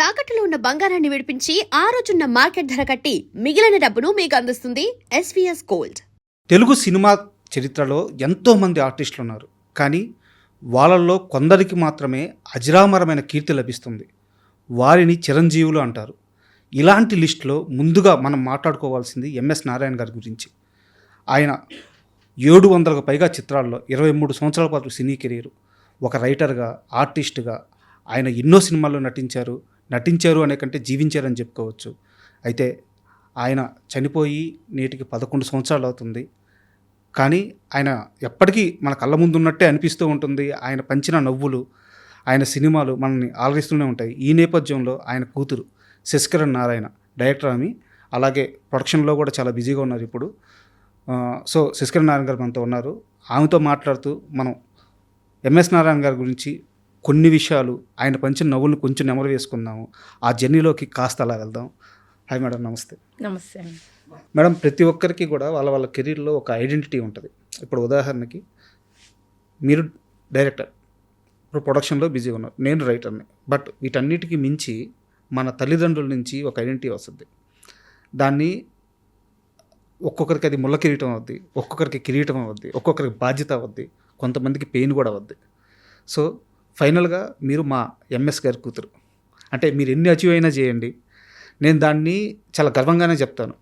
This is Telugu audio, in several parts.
తాకట్టులో ఉన్న బంగారాన్ని విడిపించి ఆ రోజున్న మార్కెట్ ధర కట్టి మిగిలిన డబ్బును మీకు అందిస్తుంది ఎస్వీఎస్ గోల్డ్. తెలుగు సినిమా చరిత్రలో ఎంతోమంది ఆర్టిస్టులు ఉన్నారు, కానీ వాళ్ళల్లో కొందరికి మాత్రమే అజరామరమైన కీర్తి లభిస్తుంది. వారిని చిరంజీవులు అంటారు. ఇలాంటి లిస్టులో ముందుగా మనం మాట్లాడుకోవాల్సింది ఎంఎస్ నారాయణ గారి గురించి. ఆయన 700కు పైగా చిత్రాల్లో 23 సంవత్సరాల పాటు సినీ కెరీరు, ఒక రైటర్గా, ఆర్టిస్ట్గా ఆయన ఎన్నో సినిమాల్లో నటించారు అనే కంటే జీవించారని చెప్పుకోవచ్చు. అయితే ఆయన చనిపోయి నేటికి 11 సంవత్సరాలు అవుతుంది. కానీ ఆయన ఎప్పటికీ మన కళ్ళ ముందు ఉన్నట్టే అనిపిస్తూ ఉంటుంది. ఆయన పంచిన నవ్వులు, ఆయన సినిమాలు మనల్ని ఆలరిస్తూనే ఉంటాయి. ఈ నేపథ్యంలో ఆయన కూతురు శశికరణ్ నారాయణ, డైరెక్టర్ ఆమె, అలాగే ప్రొడక్షన్లో కూడా చాలా బిజీగా ఉన్నారు ఇప్పుడు. సో శశికరణ్ నారాయణ గారు మనతో ఉన్నారు. ఆమెతో మాట్లాడుతూ మనం ఎంఎస్ నారాయణ గారి గురించి కొన్ని విషయాలు, ఆయన పంచిన నవ్వులను కొంచెం నెమరు వేసుకుందాము. ఆ జర్నీలోకి కాస్త అలా వెళ్దాం. హాయ్ మేడం, నమస్తే. నమస్తే. మేడం, ప్రతి ఒక్కరికి కూడా వాళ్ళ కెరీర్లో ఒక ఐడెంటిటీ ఉంటుంది. ఇప్పుడు ఉదాహరణకి మీరు డైరెక్టర్, ఇప్పుడు ప్రొడక్షన్లో బిజీగా ఉన్నారు, నేను రైటర్ని. బట్ వీటన్నిటికీ మించి మన తల్లిదండ్రుల నుంచి ఒక ఐడెంటిటీ వస్తుంది. దాన్ని ఒక్కొక్కరికి అది ముళ్ళ కిరీటం అవుద్ది, ఒక్కొక్కరికి కిరీటం అవుద్ది, ఒక్కొక్కరికి బాధ్యత అవుద్ది, కొంతమందికి పెయిన్ కూడా అవుద్ది. సో ఫైనల్గా మీరు మా ఎంఎస్ గారి కూతురు. అంటే మీరు ఎన్ని అచీవ్ అయినా చేయండి, నేను దాన్ని చాలా గర్వంగానే చెప్తాను.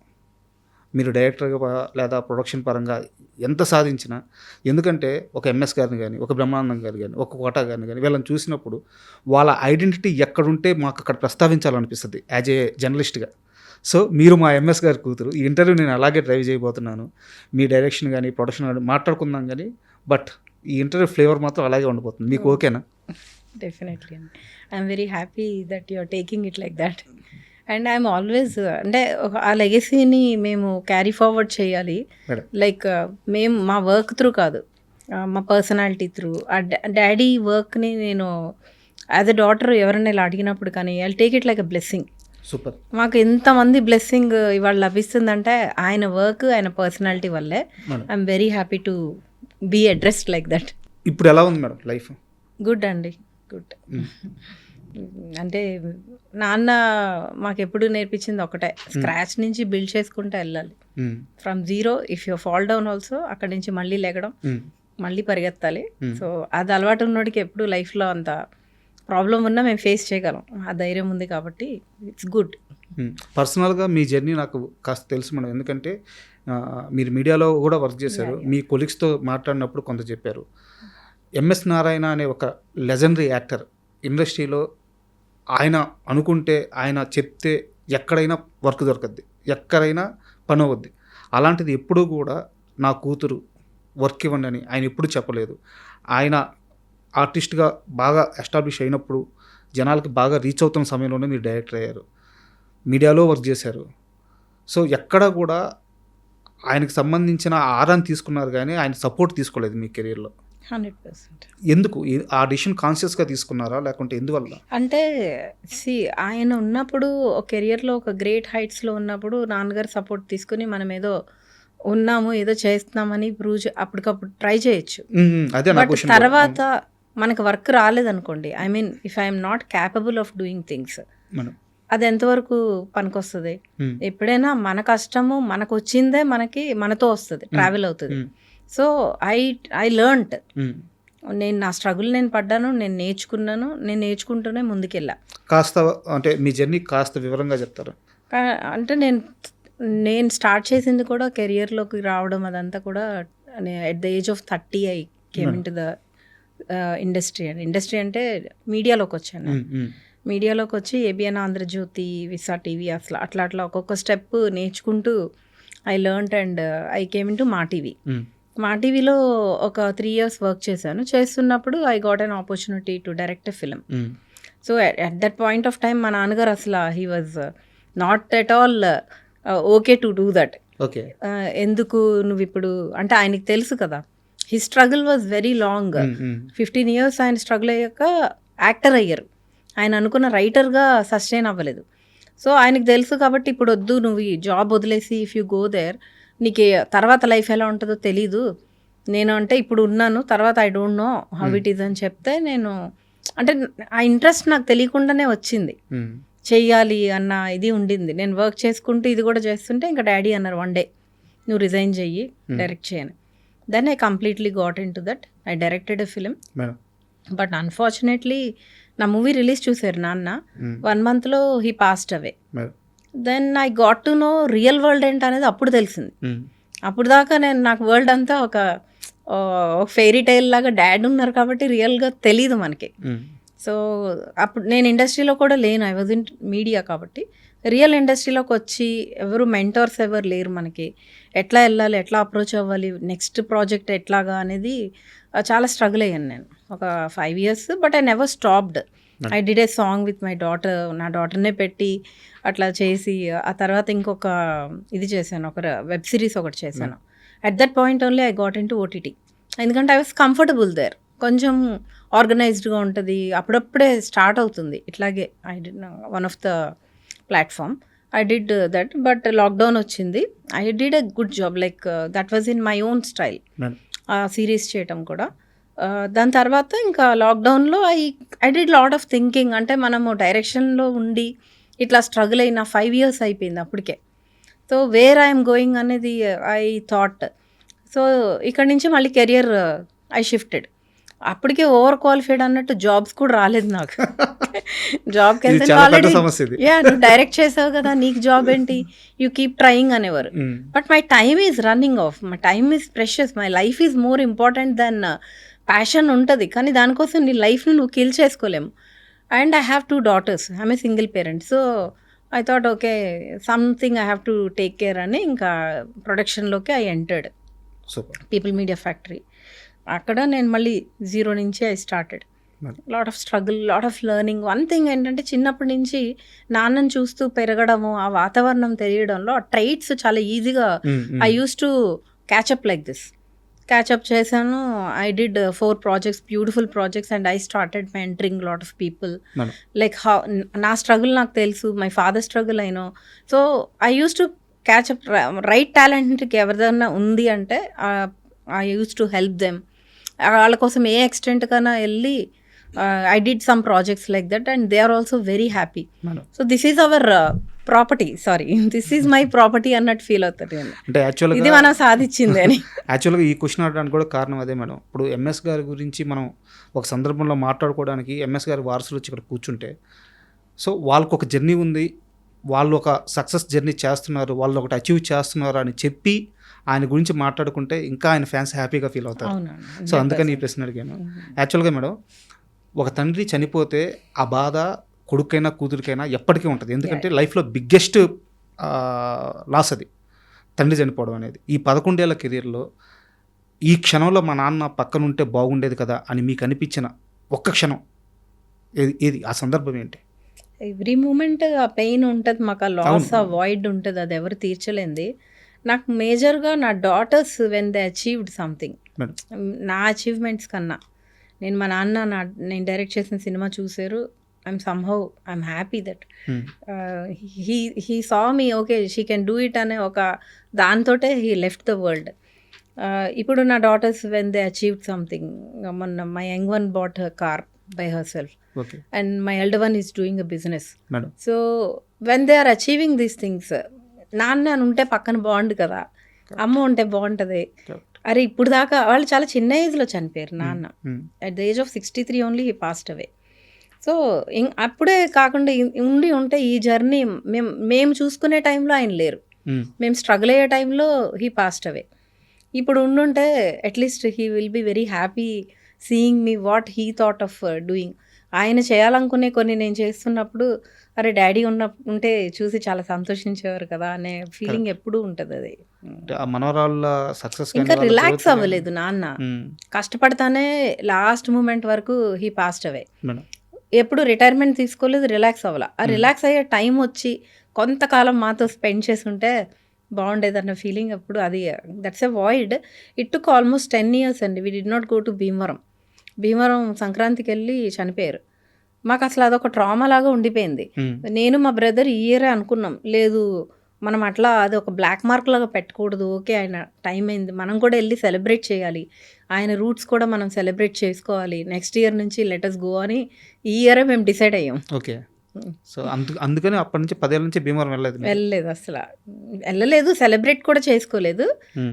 మీరు డైరెక్టర్గా లేదా ప్రొడక్షన్ పరంగా ఎంత సాధించినా, ఎందుకంటే ఒక ఎంఎస్ గారిని కానీ, ఒక బ్రహ్మానందం గారు కానీ, ఒక కోట గారిని కానీ వీళ్ళని చూసినప్పుడు వాళ్ళ ఐడెంటిటీ ఎక్కడుంటే మాకు అక్కడ ప్రస్తావించాలనిపిస్తుంది యాజ్ ఏ జర్నలిస్ట్గా. సో మీరు మా ఎంఎస్ గారి కూతురు. ఈ ఇంటర్వ్యూ నేను అలాగే డ్రైవ్ చేయబోతున్నాను. మీ డైరెక్షన్ కానీ, ప్రొడక్షన్ కానీ మాట్లాడుకుందాం కానీ, బట్ ఈ ఇంటర్వ్యూ ఫ్లేవర్ మాత్రం అలాగే ఉండిపోతుంది. మీకు ఓకేనా? డెఫినెట్లీ అండి. I'm very happy that you are taking it like that. And I'm always, అంటే ఆ లెగసీని మేము క్యారీ ఫార్వర్డ్ చేయాలి. లైక్ మేము మా వర్క్ త్రూ కాదు, మా పర్సనాలిటీ త్రూ. ఆ డాడీ వర్క్ని నేను యాజ్ ఎ డాటర్ ఎవరైనా ఇలా అడిగినప్పుడు కానీ I take it like a blessing. Super. మాకు ఎంతమంది బ్లెస్సింగ్ ఇవాళ లభిస్తుందంటే ఆయన వర్క్, ఆయన పర్సనాలిటీ వల్లే. I'm very happy to be addressed like that. ఇప్పుడు ఎలా ఉంది మేడం లైఫ్? గుడ్ అండి, గుడ్. అంటే నాన్న మాకు ఎప్పుడు నేర్పించింది ఒకటే, స్క్రాచ్ నుంచి బిల్డ్ చేసుకుంటూ వెళ్ళాలి. From zero, if you fall down also అక్కడి నుంచి మళ్ళీ లెగడం, మళ్ళీ పరిగెత్తాలి. సో అది అలవాటు ఉన్నోడికి ఎప్పుడు లైఫ్లో అంత ప్రాబ్లం ఉన్నా మేము ఫేస్ చేయగలం. ఆ ధైర్యం ఉంది కాబట్టి ఇట్స్ గుడ్. పర్సనల్గా మీ జర్నీ నాకు కాస్త తెలుసు మేడం, ఎందుకంటే మీరు మీడియాలో కూడా వర్క్ చేశారు. మీ కొలీగ్స్తో మాట్లాడినప్పుడు కొంత చెప్పారు. ఎంఎస్ నారాయణ అనే ఒక లెజెండరీ యాక్టర్ ఇండస్ట్రీలో, ఆయన అనుకుంటే, ఆయన చెప్తే ఎక్కడైనా వర్క్ దొరకద్ది, ఎక్కడైనా పని అవుద్ది. అలాంటిది ఎప్పుడూ కూడా నా కూతురు వర్క్ ఇవ్వండి అని ఆయన ఎప్పుడూ చెప్పలేదు. ఆయన ఆర్టిస్ట్గా బాగా ఎస్టాబ్లిష్ అయినప్పుడు, జనాలకి బాగా రీచ్ అవుతున్న సమయంలోనే మీరు డైరెక్టర్ అయ్యారు, మీడియాలో వర్క్ చేశారు. సో ఎక్కడ కూడా ఆయనకు సంబంధించిన ఆరాన్ని తీసుకున్నారు, కానీ ఆయన సపోర్ట్ తీసుకోలేదు మీ కెరీర్లో. 100%. ఎందుకు ఆ డిసిషన్ కాన్షియస్గా తీసుకున్నారా, లేకుంటే ఎందువల్ల? అంటే ఆయన ఉన్నప్పుడు కెరియర్లో ఒక గ్రేట్ హైట్స్లో ఉన్నప్పుడు నాన్నగారు సపోర్ట్ తీసుకుని మనం ఏదో ఉన్నాము, ఏదో చేస్తున్నామని ప్రూవ్ అప్పటికప్పుడు ట్రై చేయొచ్చు. బట్ తర్వాత మనకు వర్క్ రాలేదనుకోండి, I mean if I'm not capable of doing things, అది ఎంతవరకు పనికొస్తుంది? ఎప్పుడైనా మన కష్టము మనకు వచ్చిందే మనతో వస్తుంది, ట్రావెల్ అవుతుంది. So I learned. నేను నా స్ట్రగుల్ నేను పడ్డాను, నేను నేర్చుకుంటూనే ముందుకెళ్ళా. కాస్త అంటే మీ జర్నీ కాస్త వివరంగా చెప్తారా? అంటే నేను స్టార్ట్ చేసింది కూడా కెరియర్లోకి రావడం అదంతా కూడా at the age of 30 I came in to the industry అంటే మీడియాలోకి వచ్చాను. మీడియాలోకి వచ్చి ఏబిఎన్ ఆంధ్రజ్యోతి, విసా టీవీ, అట్లా ఒక్కొక్క స్టెప్ నేర్చుకుంటూ I learned and I came in to మా టీవీ. మా టీవీలో ఒక 3 years వర్క్ చేశాను. చేస్తున్నప్పుడు I got an opportunity to direct a film. So at that point of time మా నాన్నగారు అసలు he was not at all okay to do that. ఎందుకు నువ్వు ఇప్పుడు, అంటే ఆయనకి తెలుసు కదా, he struggle was very long. 15 years ఆయన స్ట్రగుల్ అయ్యాక యాక్టర్ అయ్యారు. ఆయన అనుకున్న రైటర్గా సస్టైన్ అవ్వలేదు. సో ఆయనకు తెలుసు కాబట్టి ఇప్పుడు వద్దు, నువ్వు ఈ జాబ్ వదిలేసి ఇఫ్ యూ గో దేర్, నీకు తర్వాత లైఫ్ ఎలా ఉంటుందో తెలీదు. నేను అంటే ఇప్పుడు ఉన్నాను, తర్వాత I don't know how it is అని చెప్తే, నేను అంటే ఆ ఇంట్రెస్ట్ నాకు తెలియకుండానే వచ్చింది. చెయ్యాలి అన్న ఇది ఉండింది. నేను వర్క్ చేసుకుంటూ ఇది కూడా చేస్తుంటే ఇంకా డాడీ అన్నారు వన్ డే నువ్వు రిజైన్ చెయ్యి, డైరెక్ట్ చేయను. Then I completely got in to that. I directed a film. Madam but unfortunately నా మూవీ రిలీజ్ చూసారు నాన్న, 1 monthలో he passed away. Madam then I got to know real world ఏంటి అనేది అప్పుడు తెలిసింది. అప్పుడు దాకా నాకు వరల్డ్ అంతా ఒక ఫెయిరీ టైల్ లాగా డాడ్ ఉన్నారు కాబట్టి రియల్గా తెలీదు మనకి. సో అప్పుడు నేను ఇండస్ట్రీలో కూడా లేను, ఐ వాజ్ ఇన్ మీడియా. కాబట్టి రియల్ ఇండస్ట్రీలోకి వచ్చి ఎవరు మెంటర్స్ ఎవరు లేరు మనకి. ఎట్లా వెళ్ళాలి, ఎట్లా అప్రోచ్ అవ్వాలి, నెక్స్ట్ ప్రాజెక్ట్ ఎట్లాగా అనేది చాలా స్ట్రగుల్ అయ్యాను నేను ఒక 5 years. But I never stopped. I did a song with my daughter. నా డాటర్నే పెట్టి అట్లా చేసి ఆ తర్వాత ఇంకొక ఇది చేశాను, ఒక వెబ్ సిరీస్ ఒకటి చేశాను. At that point only I got in to OTT. ఎందుకంటే ఐ వాస్ కంఫర్టబుల్ దేర్. కొంచెం ఆర్గనైజ్డ్గా ఉంటుంది, అప్పుడప్పుడే స్టార్ట్ అవుతుంది. ఇట్లాగే I did one of the platform I did that. But lockdown వచ్చింది. I did a good job, like that was in my own style ఆ సిరీస్ చేయటం కూడా. దాని తర్వాత ఇంకా లాక్డౌన్లో I did lot of thinking. అంటే మనము డైరెక్షన్లో ఉండి ఇట్లా స్ట్రగుల్ అయిన 5 years అయిపోయింది అప్పటికే. సో వేర్ ఐఎమ్ గోయింగ్ అనేది ఐ థాట్. సో ఇక్కడ నుంచి మళ్ళీ కెరియర్ ఐ షిఫ్టెడ్. అప్పటికే ఓవర్ క్వాలిఫైడ్ అన్నట్టు జాబ్స్ కూడా రాలేదు నాకు. జాబ్కి వెళ్తే ఆల్రెడీ నువ్వు డైరెక్ట్ చేసావు కదా, నీకు జాబ్ ఏంటి, యూ కీప్ ట్రయింగ్ అనేవారు. But my time is running off, my time is precious, my life is more important then passion ఉంటుంది. కానీ దానికోసం నీ లైఫ్ని నువ్వు కిల్ చేసుకోలేము. And I have 2 daughters, I'm a single parent. So I thought okay something I have to take care అని ఇంకా ప్రొడక్షన్లోకి I entered people media factory. అక్కడ నేను మళ్ళీ 0 నుంచి I started. Lot of struggle, lot of learning. One thing ఏంటంటే చిన్నప్పటి నుంచి నాన్నని చూస్తూ పెరగడము, ఆ వాతావరణం తెలియడంలో ఆ ట్రైట్స్ చాలా ఈజీగా I used to catch up like this. Catch up చేశాను. I did 4 projects, beautiful projects. And I started mentoring lot of people. Like నా స్ట్రగుల్ నాకు తెలుసు, మై ఫాదర్ స్ట్రగుల్ అయినో. So I used to catch up. Right టాలెంట్కి ఎవరిదన్నా ఉంది అంటే I used to help them. వాళ్ళ కోసం ఏ ఎక్స్టెంట్ కన్నా వెళ్ళి I did some projects like that and they are also very happy. So this is our property, sorry this is my property అన్నట్టు ఫీల్ అవుతుంది. అంటే యాక్చువల్గా ఇది మనం సాధించింది అని. యాక్చువల్గా ఈ క్వశ్చన్ అడగడానికి కూడా కారణం అదే మేడం. ఇప్పుడు ఎంఎస్ గారి గురించి మనం ఒక సందర్భంలో మాట్లాడుకోవడానికి ఎంఎస్ గారి వారసులు వచ్చి ఇక్కడ కూర్చుంటే, సో వాళ్ళకు ఒక జర్నీ ఉంది, వాళ్ళు ఒక సక్సెస్ జర్నీ చేస్తున్నారు, వాళ్ళు ఒకటి అచీవ్ చేస్తున్నారు అని చెప్పి ఆయన గురించి మాట్లాడుకుంటే ఇంకా ఆయన ఫ్యాన్స్ హ్యాపీగా ఫీల్ అవుతారు. సో అందుకని ఈ ప్రశ్న అడిగాను. యాక్చువల్గా మేడం, ఒక తండ్రి చనిపోతే ఆ బాధ కొడుకైనా కూతురికైనా ఎప్పటికీ ఉంటుంది. ఎందుకంటే లైఫ్లో బిగ్గెస్ట్ లాస్ అది, తండ్రి చనిపోవడం అనేది. ఈ 11 ఏళ్ల కెరీర్లో ఈ క్షణంలో మా నాన్న పక్కన ఉంటే బాగుండేది కదా అని మీకు అనిపించిన ఒక్క క్షణం ఏది, ఆ సందర్భం ఏంటి? ఎవ్రీ మూమెంట్ ఆ పెయిన్ ఉంటుంది మాకు, ఆ లాస్, ఆ వాయిడ్ ఉంటుంది, అది ఎవరు తీర్చలేంది. నాకు మేజర్గా నా daughters when they achieved something, నా అచీవ్మెంట్స్ కన్నా నేను మా నాన్న నేను డైరెక్ట్ చేసిన సినిమా చూసారు. I'm happy that he saw me okay she can do it అనే ఒక దాంతోటే హీ లెఫ్ట్ ద వరల్డ్. ఇప్పుడు నా daughters when they achieved something, మొన్న my young one bought her car by herself, and my elder one is doing a business. So when they are achieving these things, నాన్న ఉంటే పక్కన బాగుండు కదా, అమ్మ ఉంటే బాగుంటుంది. అరే ఇప్పుడు దాకా వాళ్ళు చాలా చిన్న ఏజ్లో చనిపోయారు నాన్న. At the age of 63 only he passed away. So అప్పుడే కాకుండా ఉంటే ఈ జర్నీ మేము చూసుకునే టైంలో ఆయన లేరు, మేము స్ట్రగుల్ అయ్యే టైంలో హీ పాస్డ్ అవే. ఇప్పుడు ఉండుంటే at least he will be very happy seeing me what he thought of doing. ఆయన చేయాలనుకునే కొన్ని నేను చేస్తున్నప్పుడు అరే డాడీ ఉంటే చూసి చాలా సంతోషించేవారు కదా అనే ఫీలింగ్ ఎప్పుడూ ఉంటుంది. అది మనోరాళ్ళ సక్సెస్ ఇంకా రిలాక్స్ అవ్వలేదు నాన్న, కష్టపడతానే లాస్ట్ మూమెంట్ వరకు హీ పాస్డ్ అవే. ఎప్పుడు రిటైర్మెంట్ తీసుకోలేదు, రిలాక్స్ అవ్వాల. ఆ రిలాక్స్ అయ్యే టైం వచ్చి కొంతకాలం మాతో స్పెండ్ చేసుకుంటే బాగుండేదన్న ఫీలింగ్ ఎప్పుడు. అది that's a void. It took almost 10 years అండి. We did not go to Bhimavaram సంక్రాంతికి వెళ్ళి చనిపోయారు. మాకు అసలు అదొక ట్రామా లాగా ఉండిపోయింది. నేను మా బ్రదర్ ఈ ఇయరే అనుకున్నాం, లేదు మనం అట్లా అది ఒక బ్లాక్ మార్క్ లాగా పెట్టకూడదు, ఓకే ఆయన టైం అయింది, మనం కూడా వెళ్ళి సెలబ్రేట్ చేయాలి, ఆయన రూట్స్ కూడా మనం సెలబ్రేట్ చేసుకోవాలి, నెక్స్ట్ ఇయర్ నుంచి లెట్ us గో అని ఈ ఇయరే మేము డిసైడ్ అయ్యాం. ఓకే, సో అందుకని అప్పటి నుంచి 10 ఏళ్ళ నుంచి భీమవరం వెళ్ళలేదు మీరు. వెళ్ళలేదు అసలు, వెళ్ళలేదు, సెలబ్రేట్ కూడా చేసుకోలేదు.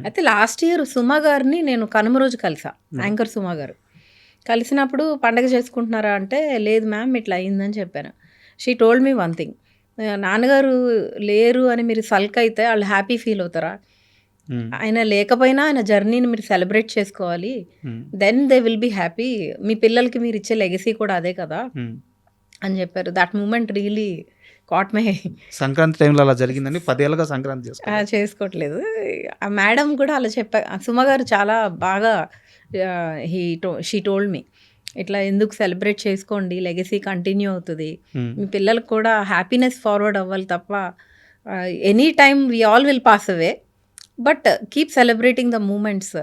అయితే లాస్ట్ ఇయర్ సుమా గారిని నేను కనుమ రోజు కలిసా, యాంకర్ సుమా గారు. కలిసినప్పుడు పండగ చేసుకుంటున్నారా అంటే లేదు మ్యామ్ ఇట్లా అయిందని చెప్పాను. She told me one thing, నాన్నగారు లేరు అని మీరు సల్క్ అయితే వాళ్ళు హ్యాపీ ఫీల్ అవుతారా, ఆయన లేకపోయినా ఆయన జర్నీని మీరు సెలబ్రేట్ చేసుకోవాలి, then they will be happy, మీ పిల్లలకి మీరు ఇచ్చే లెగసీ కూడా అదే కదా అని చెప్పారు. That moment really caught my. Sankranti టైంలో అలా జరిగిందని 10 ఏళ్ళుగా సంక్రాంతి చేసుకోవట్లేదు. ఆ మేడం కూడా అలా సుమ గారు చాలా బాగా షీ టోల్డ్ మీ ఇట్లా ఎందుకు సెలబ్రేట్ చేసుకోండి, లెగసీ కంటిన్యూ అవుతుంది, మీ పిల్లలకు కూడా హ్యాపీనెస్ ఫార్వర్డ్ అవ్వాలి తప్ప any time we all will pass away, but keep celebrating the moments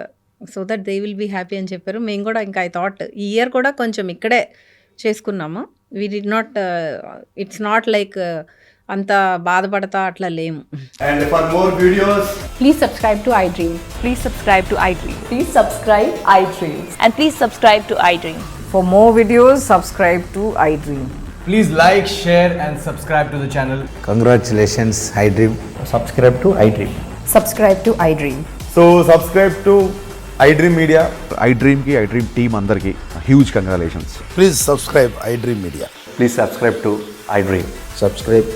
so that they will be happy అని చెప్పారు. మేము కూడా ఇంకా ఐ థాట్ ఈ ఇయర్ కూడా కొంచెం ఇక్కడే చేసుకున్నాము. We did not, it's not like అంత బాధపడతా అట్లా లేము. And for more videos, Please subscribe to iDream. Please subscribe to iDream. Please subscribe iDream. And please subscribe to iDream. For more videos, subscribe to iDream. please like, share and subscribe to the channel. Congratulations, iDream. Subscribe to iDream. Subscribe to iDream. So subscribe to iDream Media. iDream ki iDream team andarki huge congratulations. Please subscribe iDream Media. Please subscribe to iDream. Subscribe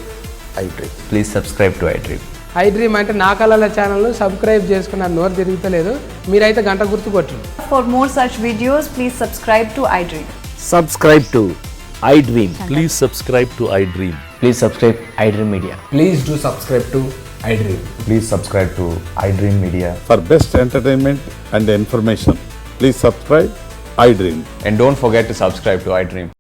iDream. Please subscribe to iDream. iDream అంటే నా కళల ఛానల్ను సబ్స్క్రైబ్ చేసుకున్న నోరు తిరుగుతలేదు, మీరైతే గంట గుర్తు కొట్టండి. For more such videos, please subscribe to iDream. Subscribe to iDream. Please subscribe to iDream. Please subscribe iDream Media. Please do subscribe to iDream. Please subscribe to iDream Media. For best entertainment and information, please subscribe iDream. And don't forget to subscribe to iDream.